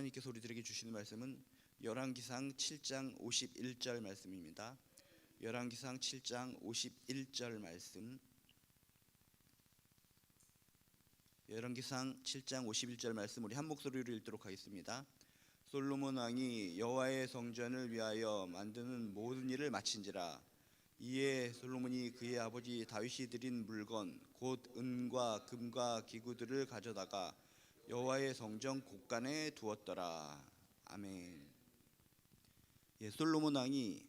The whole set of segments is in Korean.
하나님께서 우리들에게 주시는 말씀은 열왕기상 7장 51절 말씀입니다. 열왕기상 7장 51절 말씀. 열왕기상 7장 51절 말씀 우리 한 목소리로 읽도록 하겠습니다. 솔로몬 왕이 여호와의 성전을 위하여 만드는 모든 일을 마친지라. 이에 솔로몬이 그의 아버지 다윗이 드린 물건 곧 은과 금과 기구들을 가져다가 여호와의 성전 곳간에 두었더라. 아멘. 솔로몬 왕이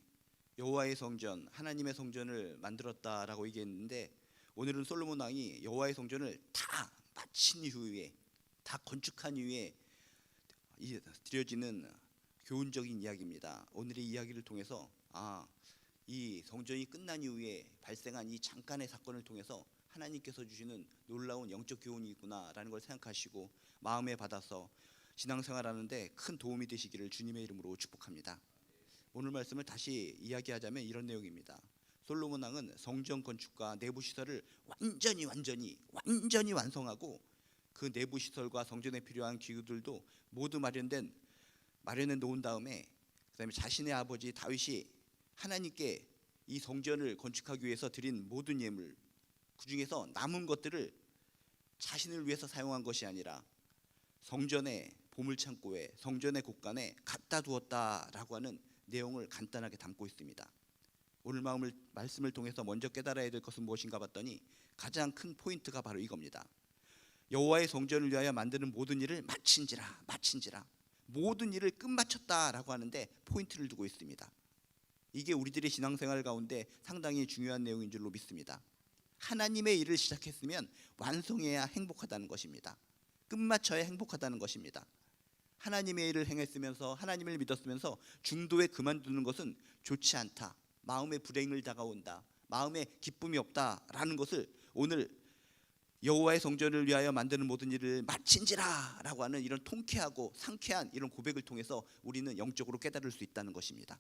여호와의 성전, 하나님의 성전을 만들었다라고 얘기했는데, 오늘은 솔로몬 왕이 여호와의 성전을 다 마친 이후에, 다 건축한 이후에 드려지는 교훈적인 이야기입니다. 오늘의 이야기를 통해서 이 성전이 끝난 이후에 발생한 이 잠깐의 사건을 통해서 하나님께서 주시는 놀라운 영적 교훈이 있구나라는 걸 생각하시고 마음에 받아서 신앙생활하는데 큰 도움이 되시기를 주님의 이름으로 축복합니다. 오늘 말씀을 다시 이야기하자면 이런 내용입니다. 솔로몬 왕은 성전 건축과 내부 시설을 완전히 완성하고, 그 내부 시설과 성전에 필요한 기구들도 모두 마련해 놓은 다음에, 그다음에 자신의 아버지 다윗이 하나님께 이 성전을 건축하기 위해서 드린 모든 예물, 그 중에서 남은 것들을 자신을 위해서 사용한 것이 아니라 성전의 보물창고에, 성전의 곳간에 갖다 두었다라고 하는 내용을 간단하게 담고 있습니다. 오늘 말씀을 통해서 먼저 깨달아야 될 것은 무엇인가 봤더니 가장 큰 포인트가 바로 이겁니다. 여호와의 성전을 위하여 만드는 모든 일을 마친지라. 모든 일을 끝마쳤다라고 하는데 포인트를 두고 있습니다. 이게 우리들의 신앙생활 가운데 상당히 중요한 내용인 줄로 믿습니다. 하나님의 일을 시작했으면 완성해야 행복하다는 것입니다. 끝마쳐야 행복하다는 것입니다. 하나님의 일을 행했으면서, 하나님을 믿었으면서 중도에 그만두는 것은 좋지 않다, 마음에 불행을 다가온다, 마음에 기쁨이 없다라는 것을 오늘 여호와의 성전을 위하여 만드는 모든 일을 마친지라 라고 하는 이런 통쾌하고 상쾌한 이런 고백을 통해서 우리는 영적으로 깨달을 수 있다는 것입니다.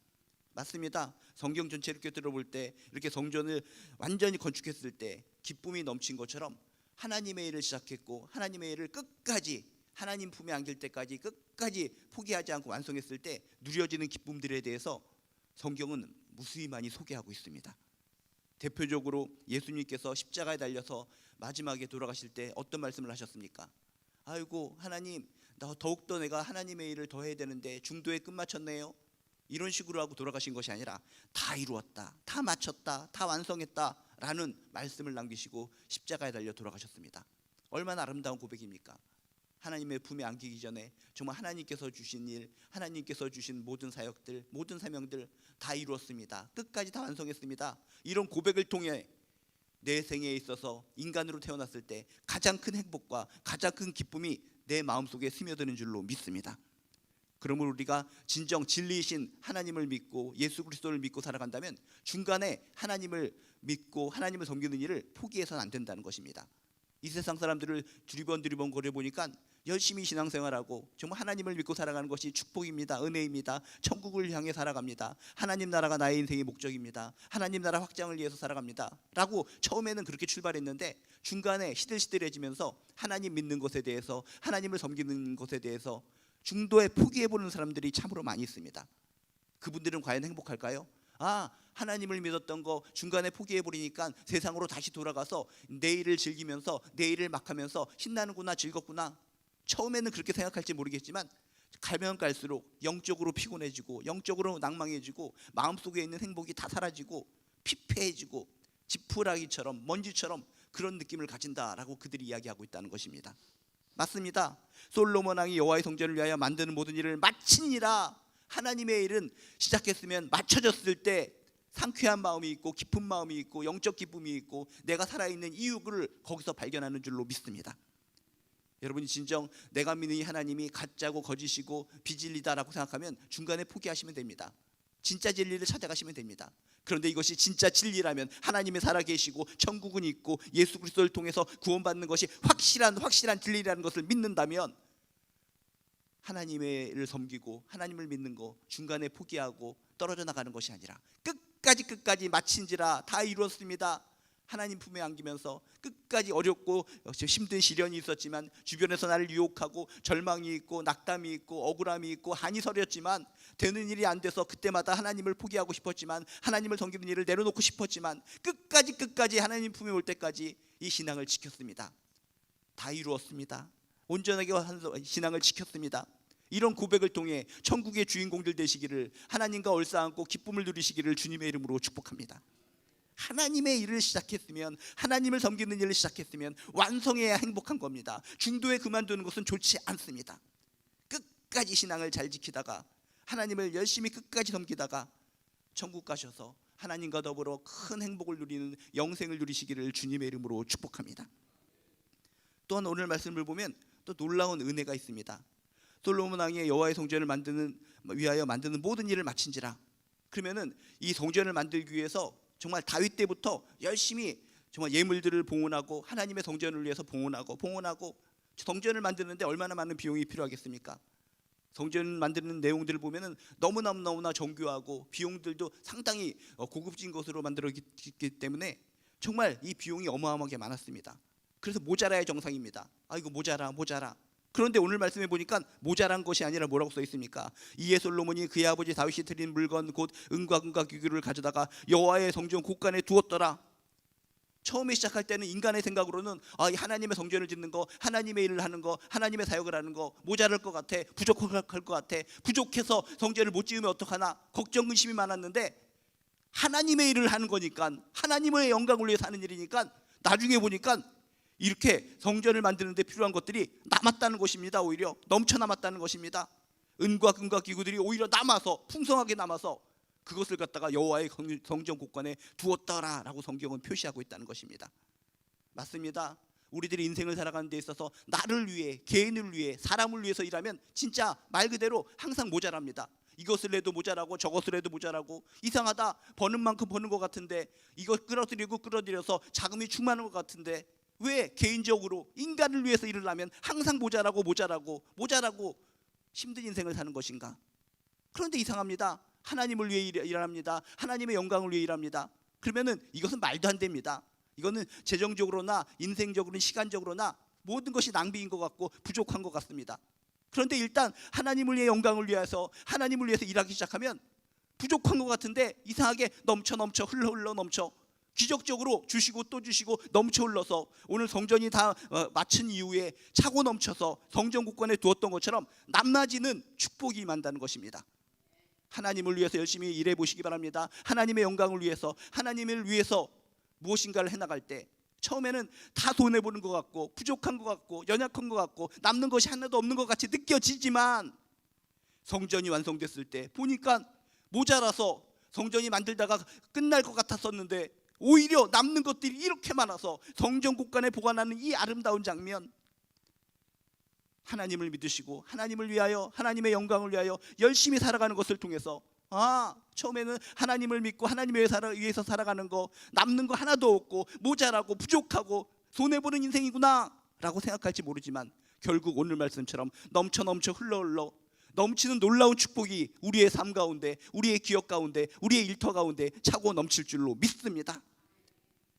맞습니다. 성경 전체를 이렇게 들어볼 때, 이렇게 성전을 완전히 건축했을 때 기쁨이 넘친 것처럼 하나님의 일을 시작했고 하나님의 일을 끝까지 하나님 품에 안길 때까지 끝까지 포기하지 않고 완성했을 때 누려지는 기쁨들에 대해서 성경은 무수히 많이 소개하고 있습니다. 대표적으로 예수님께서 십자가에 달려서 마지막에 돌아가실 때 어떤 말씀을 하셨습니까? 아이고 하나님, 나 더욱더 내가 하나님의 일을 더 해야 되는데 중도에 끝마쳤네요, 이런 식으로 하고 돌아가신 것이 아니라 다 이루었다, 다 마쳤다, 다 완성했다 라는 말씀을 남기시고 십자가에 달려 돌아가셨습니다. 얼마나 아름다운 고백입니까? 하나님의 품에 안기기 전에 정말 하나님께서 주신 일, 하나님께서 주신 모든 사역들, 모든 사명들 다 이루었습니다, 끝까지 다 완성했습니다, 이런 고백을 통해 내 생애에 있어서 인간으로 태어났을 때 가장 큰 행복과 가장 큰 기쁨이 내 마음속에 스며드는 줄로 믿습니다. 그러므로 우리가 진정 진리이신 하나님을 믿고 예수 그리스도를 믿고 살아간다면 중간에 하나님을 믿고 하나님을 섬기는 일을 포기해서는 안 된다는 것입니다. 이 세상 사람들을 두리번 거려보니까 열심히 신앙생활하고 정말 하나님을 믿고 살아가는 것이 축복입니다, 은혜입니다, 천국을 향해 살아갑니다, 하나님 나라가 나의 인생의 목적입니다, 하나님 나라 확장을 위해서 살아갑니다 라고 처음에는 그렇게 출발했는데 중간에 시들시들해지면서 하나님 믿는 것에 대해서, 하나님을 섬기는 것에 대해서 중도에 포기해보는 사람들이 참으로 많이 있습니다. 그분들은 과연 행복할까요? 하나님을 믿었던 거 중간에 포기해버리니까 세상으로 다시 돌아가서 내일을 즐기면서 내일을 막 하면서 신나는구나, 즐겁구나, 처음에는 그렇게 생각할지 모르겠지만 가면 갈수록 영적으로 피곤해지고 영적으로 낭망해지고 마음속에 있는 행복이 다 사라지고 피폐해지고 지푸라기처럼 먼지처럼 그런 느낌을 가진다라고 그들이 이야기하고 있다는 것입니다. 맞습니다. 솔로몬 왕이 여호와의 성전을 위하여 만드는 모든 일을 마치니라. 하나님의 일은 시작했으면 마쳐졌을 때 상쾌한 마음이 있고 깊은 마음이 있고 영적 기쁨이 있고 내가 살아있는 이유를 거기서 발견하는 줄로 믿습니다. 여러분이 진정 내가 믿는 이 하나님이 가짜고 거짓이고 비진리다라고 생각하면 중간에 포기하시면 됩니다. 진짜 진리를 찾아가시면 됩니다. 그런데 이것이 진짜 진리라면, 하나님이 살아계시고 천국은 있고 예수 그리스도를 통해서 구원받는 것이 확실한 진리라는 것을 믿는다면 하나님의 일을 섬기고 하나님을 믿는 거 중간에 포기하고 떨어져 나가는 것이 아니라 끝까지 마친지라, 다 이루었습니다, 하나님 품에 안기면서 끝까지 어렵고 힘든 시련이 있었지만 주변에서 나를 유혹하고 절망이 있고 낙담이 있고 억울함이 있고 한이 서렸지만 되는 일이 안 돼서 그때마다 하나님을 포기하고 싶었지만 하나님을 섬기는 일을 내려놓고 싶었지만 끝까지 하나님 품에 올 때까지 이 신앙을 지켰습니다. 다 이루었습니다. 온전하게 신앙을 지켰습니다. 이런 고백을 통해 천국의 주인공들 되시기를, 하나님과 얼싸안고 기쁨을 누리시기를 주님의 이름으로 축복합니다. 하나님의 일을 시작했으면, 하나님을 섬기는 일을 시작했으면 완성해야 행복한 겁니다. 중도에 그만두는 것은 좋지 않습니다. 끝까지 신앙을 잘 지키다가 하나님을 열심히 끝까지 섬기다가 천국 가셔서 하나님과 더불어 큰 행복을 누리는 영생을 누리시기를 주님의 이름으로 축복합니다. 또한 오늘 말씀을 보면 또 놀라운 은혜가 있습니다. 솔로몬 왕이 여호와의 성전을 위하여 만드는 모든 일을 마친지라. 그러면은 이 성전을 만들기 위해서 정말 다윗 때부터 열심히 정말 예물들을 봉헌하고 하나님의 성전을 위해서 봉헌하고 성전을 만드는데 얼마나 많은 비용이 필요하겠습니까? 성전 만드는 내용들을 보면은 너무나 정교하고 비용들도 상당히 고급진 것으로 만들어졌기 때문에 정말 이 비용이 어마어마하게 많았습니다. 그래서 모자라야 정상입니다. 이거 모자라. 그런데 오늘 말씀해 보니까 모자란 것이 아니라 뭐라고 써 있습니까? 이에 솔로몬이 그의 아버지 다윗이 드린 물건 곧 은과 금과 기구를 가져다가 여호와의 성전 곳간에 두었더라. 처음에 시작할 때는 인간의 생각으로는 하나님의 성전을 짓는 거, 하나님의 일을 하는 거, 하나님의 사역을 하는 거 모자랄 것 같아, 부족할 것 같아, 부족해서 성전을 못 지으면 어떡하나 걱정 근심이 많았는데, 하나님의 일을 하는 거니까, 하나님의 영광을 위해서 하는 일이니까 나중에 보니까 이렇게 성전을 만드는 데 필요한 것들이 남았다는 것입니다. 오히려 넘쳐 남았다는 것입니다. 은과 금과 기구들이 오히려 남아서, 풍성하게 남아서 그것을 갖다가 여호와의 성전 곳간에 두었더라라고 성경은 표시하고 있다는 것입니다. 맞습니다. 우리들이 인생을 살아가는 데 있어서 나를 위해, 개인을 위해, 사람을 위해서 일하면 진짜 말 그대로 항상 모자랍니다. 이것을 해도 모자라고 저것을 해도 모자라고, 이상하다, 버는 만큼 버는 것 같은데 이거 끌어들여서 자금이 충만한 것 같은데 왜 개인적으로 인간을 위해서 일을 하면 항상 모자라고 힘든 인생을 사는 것인가? 그런데 이상합니다. 하나님을 위해 일합니다. 하나님의 영광을 위해 일합니다. 그러면은 이것은 말도 안 됩니다. 이거는 재정적으로나 인생적으로나 시간적으로나 모든 것이 낭비인 것 같고 부족한 것 같습니다. 그런데 일단 하나님을 위해 영광을 위해서, 하나님을 위해서 일하기 시작하면 부족한 것 같은데 이상하게 넘쳐 흘러 넘쳐, 기적적으로 주시고 또 주시고 넘쳐 흘러서 오늘 성전이 다 마친 이후에 차고 넘쳐서 성전 곳간에 두었던 것처럼 남아지는 축복이 임한다는 것입니다. 하나님을 위해서 열심히 일해 보시기 바랍니다. 하나님의 영광을 위해서, 하나님을 위해서 무엇인가를 해나갈 때 처음에는 다 손해보는 것 같고 부족한 것 같고 연약한 것 같고 남는 것이 하나도 없는 것 같이 느껴지지만, 성전이 완성됐을 때 보니까 모자라서 성전이 만들다가 끝날 것 같았었는데 오히려 남는 것들이 이렇게 많아서 성전 곳간에 보관하는 이 아름다운 장면, 하나님을 믿으시고 하나님을 위하여, 하나님의 영광을 위하여 열심히 살아가는 것을 통해서 처음에는 하나님을 믿고 하나님을 위해서 살아가는 거, 남는 거 하나도 없고 모자라고 부족하고 손해보는 인생이구나 라고 생각할지 모르지만 결국 오늘 말씀처럼 넘쳐 흘러 넘치는 놀라운 축복이 우리의 삶 가운데, 우리의 기억 가운데, 우리의 일터 가운데 차고 넘칠 줄로 믿습니다.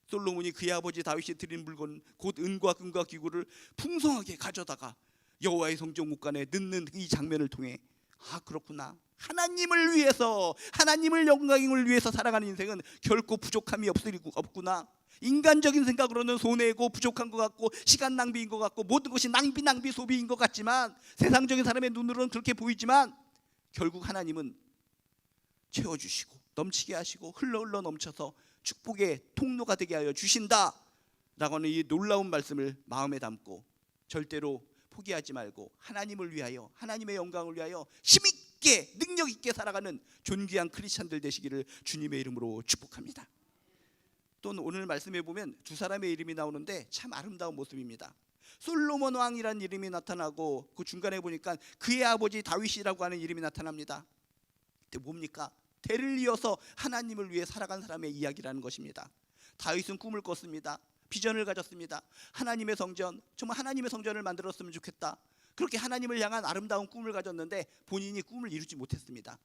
솔로몬이 그의 아버지 다윗이 드린 물건 곧 은과 금과 기구를 풍성하게 가져다가 여호와의 성전 곳간에 넣는 이 장면을 통해 그렇구나, 하나님을 위해서, 하나님을 영광을 위해서 살아가는 인생은 결코 부족함이 없구나. 인간적인 생각으로는 손해고 부족한 것 같고 시간 낭비인 것 같고 모든 것이 낭비 소비인 것 같지만, 세상적인 사람의 눈으로는 그렇게 보이지만 결국 하나님은 채워주시고 넘치게 하시고 흘러 넘쳐서 축복의 통로가 되게 하여 주신다라고 하는 이 놀라운 말씀을 마음에 담고 절대로 포기하지 말고 하나님을 위하여, 하나님의 영광을 위하여 힘있게 능력 있게 살아가는 존귀한 크리스찬들 되시기를 주님의 이름으로 축복합니다. 또 오늘 말씀해 보면 두 사람의 이름이 나오는데 참 아름다운 모습입니다. 솔로몬 왕이라는 이름이 나타나고 그 중간에 보니까 그의 아버지 다윗이라고 하는 이름이 나타납니다. 근데 뭡니까? 대를 이어서 하나님을 위해 살아간 사람의 이야기라는 것입니다. 다윗은 꿈을 꿨습니다. 비전을 가졌습니다. 하나님의 성전, 정말 하나님의 성전을 만들었으면 좋겠다. 그렇게 하나님을 향한 아름다운 꿈을 가졌는데 본인이 꿈을 이루지 못했습니다.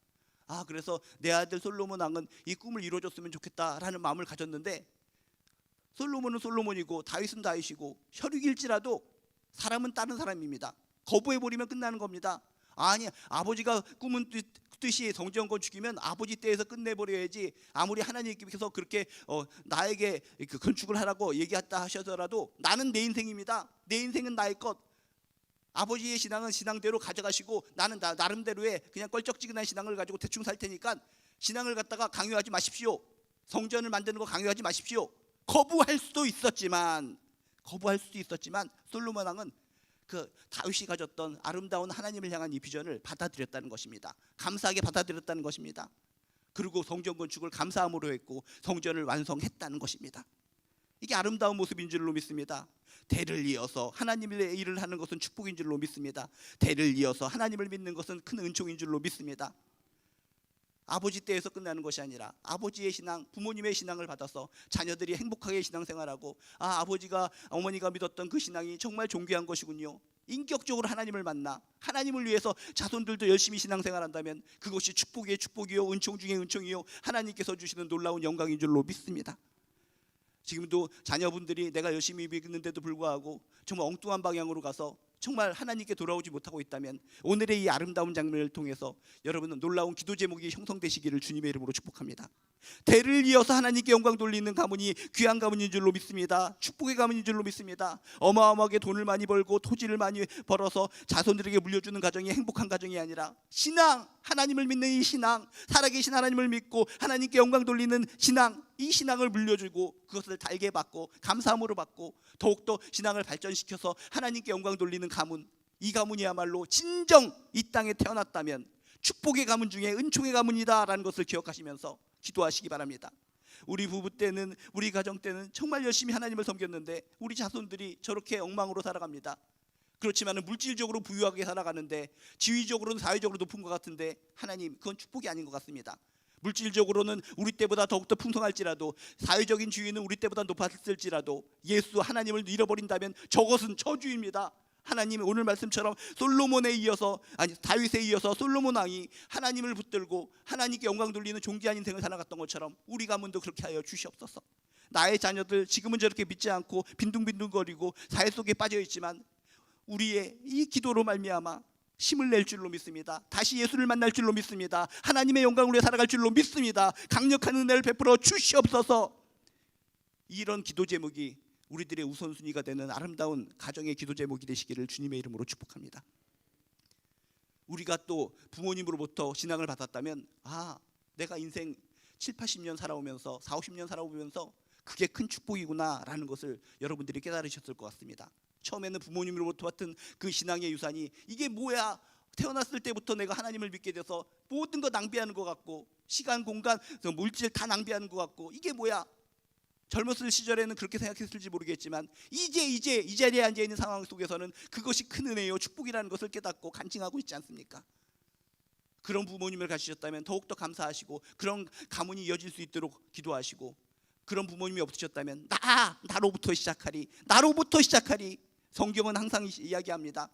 그래서 내 아들 솔로몬 왕은 이 꿈을 이루어줬으면 좋겠다라는 마음을 가졌는데 솔로몬은 솔로몬이고 다윗은 다윗이고 혈육일지라도 사람은 다른 사람입니다. 거부해버리면 끝나는 겁니다. 아니, 아버지가 꿈은 뜻이 성전 건축이면 아버지 때에서 끝내버려야지. 아무리 하나님께서 그렇게 나에게 그 건축을 하라고 얘기했다 하셔서라도 나는 내 인생입니다. 내 인생은 나의 것. 아버지의 신앙은 신앙대로 가져가시고 나는 나름대로의 그냥 껄쩍지근한 신앙을 가지고 대충 살 테니까 신앙을 갖다가 강요하지 마십시오. 성전을 만드는 거 강요하지 마십시오. 거부할 수도 있었지만 솔로몬 왕은 그 다윗이 가졌던 아름다운 하나님을 향한 이 비전을 받아들였다는 것입니다. 감사하게 받아들였다는 것입니다. 그리고 성전 건축을 감사함으로 했고 성전을 완성했다는 것입니다. 이게 아름다운 모습인 줄로 믿습니다. 대를 이어서 하나님의 일을 하는 것은 축복인 줄로 믿습니다. 대를 이어서 하나님을 믿는 것은 큰 은총인 줄로 믿습니다. 아버지 때에서 끝나는 것이 아니라 아버지의 신앙, 부모님의 신앙을 받아서 자녀들이 행복하게 신앙생활하고 아버지가 어머니가 믿었던 그 신앙이 정말 존귀한 것이군요. 인격적으로 하나님을 만나 하나님을 위해서 자손들도 열심히 신앙생활한다면 그것이 축복의 축복이요 은총 중에 은총이요 하나님께서 주시는 놀라운 영광인 줄로 믿습니다. 지금도 자녀분들이 내가 열심히 믿는데도 불구하고 정말 엉뚱한 방향으로 가서 정말 하나님께 돌아오지 못하고 있다면 오늘의 이 아름다운 장면을 통해서 여러분은 놀라운 기도 제목이 형성되시기를 주님의 이름으로 축복합니다. 대를 이어서 하나님께 영광 돌리는 가문이 귀한 가문인 줄로 믿습니다. 축복의 가문인 줄로 믿습니다. 어마어마하게 돈을 많이 벌고 토지를 많이 벌어서 자손들에게 물려주는 가정이 행복한 가정이 아니라 신앙, 하나님을 믿는 이 신앙, 살아계신 하나님을 믿고 하나님께 영광 돌리는 신앙, 이 신앙을 물려주고 그것을 달게 받고 감사함으로 받고 더욱더 신앙을 발전시켜서 하나님께 영광 돌리는 가문, 이 가문이야말로 진정 이 땅에 태어났다면 축복의 가문 중에 은총의 가문이다라는 것을 기억하시면서 기도하시기 바랍니다. 우리 부부 때는, 우리 가정 때는 정말 열심히 하나님을 섬겼는데 우리 자손들이 저렇게 엉망으로 살아갑니다. 그렇지만 물질적으로 부유하게 살아가는데 지위적으로는 사회적으로 높은 것 같은데 하나님, 그건 축복이 아닌 것 같습니다. 물질적으로는 우리 때보다 더욱더 풍성할지라도 사회적인 지위는 우리 때보다 높았을지라도 예수 하나님을 잃어버린다면 저것은 저주입니다. 하나님, 오늘 말씀처럼 솔로몬에 이어서, 아니 다윗에 이어서 솔로몬 왕이 하나님을 붙들고 하나님께 영광 돌리는 존귀한 인생을 살아갔던 것처럼 우리 가문도 그렇게 하여 주시옵소서. 나의 자녀들 지금은 저렇게 믿지 않고 빈둥빈둥거리고 사회 속에 빠져있지만 우리의 이 기도로 말미암아 힘을 낼 줄로 믿습니다. 다시 예수를 만날 줄로 믿습니다. 하나님의 영광을 위해 살아갈 줄로 믿습니다. 강력한 은혜를 베풀어 주시옵소서. 이런 기도 제목이 우리들의 우선순위가 되는 아름다운 가정의 기도 제목이 되시기를 주님의 이름으로 축복합니다. 우리가 또 부모님으로부터 신앙을 받았다면 내가 인생 7, 80년 살아오면서 4, 50년 살아오면서 그게 큰 축복이구나 라는 것을 여러분들이 깨달으셨을 것 같습니다. 처음에는 부모님으로부터 받은 그 신앙의 유산이 이게 뭐야, 태어났을 때부터 내가 하나님을 믿게 돼서 모든 거 낭비하는 것 같고 시간, 공간, 물질 다 낭비하는 것 같고 이게 뭐야. 젊었을 시절에는 그렇게 생각했을지 모르겠지만 이제 이 자리에 앉아있는 상황 속에서는 그것이 큰 은혜요 축복이라는 것을 깨닫고 간증하고 있지 않습니까? 그런 부모님을 가지셨다면 더욱더 감사하시고 그런 가문이 이어질 수 있도록 기도하시고, 그런 부모님이 없으셨다면 나로부터 시작하리. 성경은 항상 이야기합니다.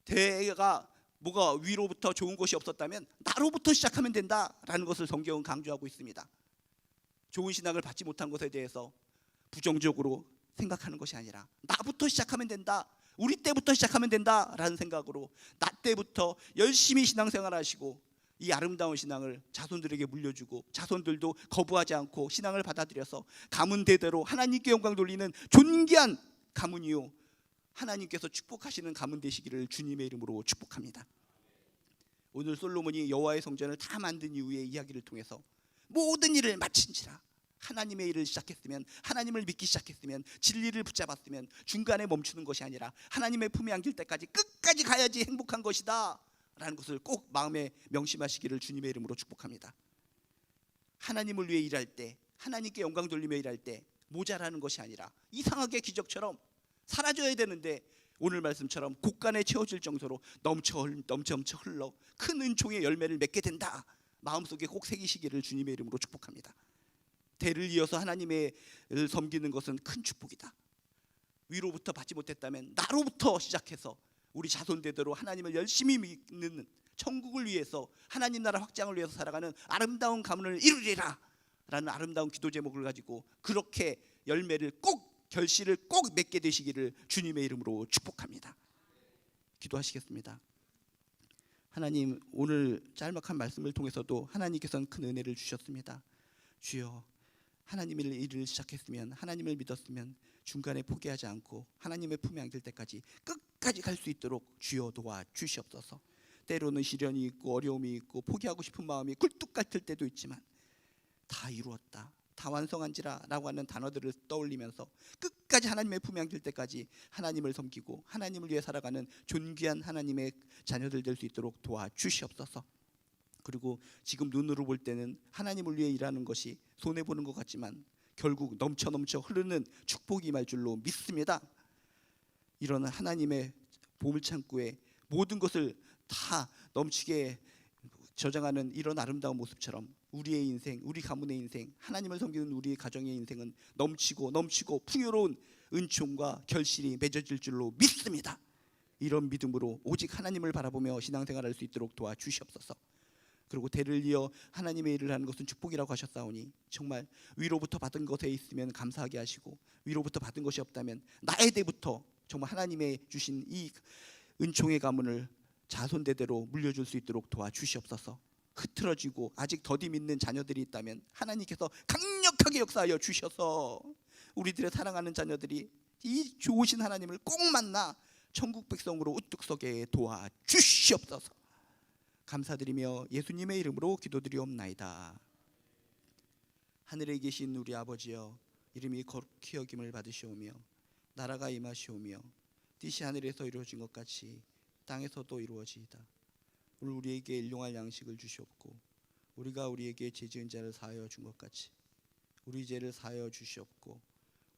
대가 뭐가 위로부터 좋은 것이 없었다면 나로부터 시작하면 된다라는 것을 성경은 강조하고 있습니다. 좋은 신앙을 받지 못한 것에 대해서 부정적으로 생각하는 것이 아니라 나부터 시작하면 된다, 우리 때부터 시작하면 된다라는 생각으로 나 때부터 열심히 신앙생활 하시고 이 아름다운 신앙을 자손들에게 물려주고 자손들도 거부하지 않고 신앙을 받아들여서 가문 대대로 하나님께 영광 돌리는 존귀한 가문이요 하나님께서 축복하시는 가문 되시기를 주님의 이름으로 축복합니다. 오늘 솔로몬이 여호와의 성전을 다 만든 이후의 이야기를 통해서 모든 일을 마친지라, 하나님의 일을 시작했으면, 하나님을 믿기 시작했으면, 진리를 붙잡았으면 중간에 멈추는 것이 아니라 하나님의 품에 안길 때까지 끝까지 가야지 행복한 것이다 라는 것을 꼭 마음에 명심하시기를 주님의 이름으로 축복합니다. 하나님을 위해 일할 때, 하나님께 영광 돌리며 일할 때 모자라는 것이 아니라 이상하게 기적처럼 사라져야 되는데 오늘 말씀처럼 곳간에 채워질 정도로 넘쳐 흘러 큰 은총의 열매를 맺게 된다, 마음속에 꼭 새기시기를 주님의 이름으로 축복합니다. 대를 이어서 하나님을 섬기는 것은 큰 축복이다. 위로부터 받지 못했다면 나로부터 시작해서 우리 자손대대로 하나님을 열심히 믿는, 천국을 위해서 하나님 나라 확장을 위해서 살아가는 아름다운 가문을 이루리라 라는 아름다운 기도 제목을 가지고 그렇게 열매를 꼭, 결실을 꼭 맺게 되시기를 주님의 이름으로 축복합니다. 기도하시겠습니다. 하나님, 오늘 짤막한 말씀을 통해서도 하나님께서는 큰 은혜를 주셨습니다. 주여, 하나님의 일을 시작했으면, 하나님을 믿었으면 중간에 포기하지 않고 하나님의 품에 안길 때까지 끝까지 갈 수 있도록 주여 도와 주시옵소서. 때로는 시련이 있고 어려움이 있고 포기하고 싶은 마음이 굴뚝 같을 때도 있지만 다 이루었다, 다 완성한지라 라고 하는 단어들을 떠올리면서 끝까지 하나님의 품에 안길 때까지 하나님을 섬기고 하나님을 위해 살아가는 존귀한 하나님의 자녀들 될 수 있도록 도와주시옵소서. 그리고 지금 눈으로 볼 때는 하나님을 위해 일하는 것이 손해보는 것 같지만 결국 넘쳐 흐르는 축복이 임할 줄로 믿습니다. 이런 하나님의 보물창고에 모든 것을 다 넘치게 저장하는 이런 아름다운 모습처럼 우리의 인생, 우리 가문의 인생, 하나님을 섬기는 우리 가정의 인생은 넘치고 풍요로운 은총과 결실이 맺어질 줄로 믿습니다. 이런 믿음으로 오직 하나님을 바라보며 신앙생활할 수 있도록 도와주시옵소서. 그리고 대를 이어 하나님의 일을 하는 것은 축복이라고 하셨사오니 정말 위로부터 받은 것에 있으면 감사하게 하시고 위로부터 받은 것이 없다면 나의 대부터 정말 하나님의 주신 이 은총의 가문을 자손대대로 물려줄 수 있도록 도와주시옵소서. 흐트러지고 아직 더디 믿는 자녀들이 있다면 하나님께서 강력하게 역사하여 주셔서 우리들의 사랑하는 자녀들이 이 좋으신 하나님을 꼭 만나 천국 백성으로 우뚝 서게 도와주시옵소서. 감사드리며 예수님의 이름으로 기도드리옵나이다. 하늘에 계신 우리 아버지여, 이름이 거룩히 여김을 받으시오며 나라가 임하시오며 뜻이 하늘에서 이루어진 것 같이 땅에서도 이루어지이다. 오늘 우리에게 일용할 양식을 주시옵고 우리가 우리에게 죄 지은 자를 사하여 준 것 같이 우리 죄를 사하여 주시옵고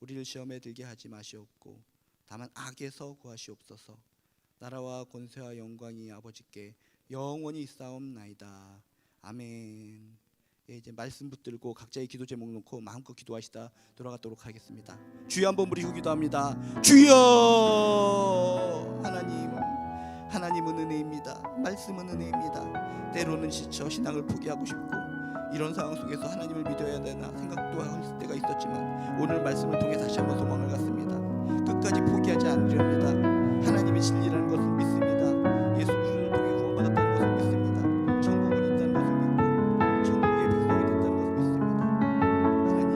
우리를 시험에 들게 하지 마시옵고 다만 악에서 구하시옵소서. 나라와 권세와 영광이 아버지께 영원히 있사옵나이다. 아멘. 예, 이제 말씀 붙들고 각자의 기도 제목 놓고 마음껏 기도하시다 돌아가도록 하겠습니다. 주여 한번 부르시고 기도합니다. 주여. 하나님은 은혜입니다. 말씀은 은혜입니다. 때로는 지쳐 신앙을 포기하고 싶고 이런 상황 속에서 하나님을 믿어야 되나 생각도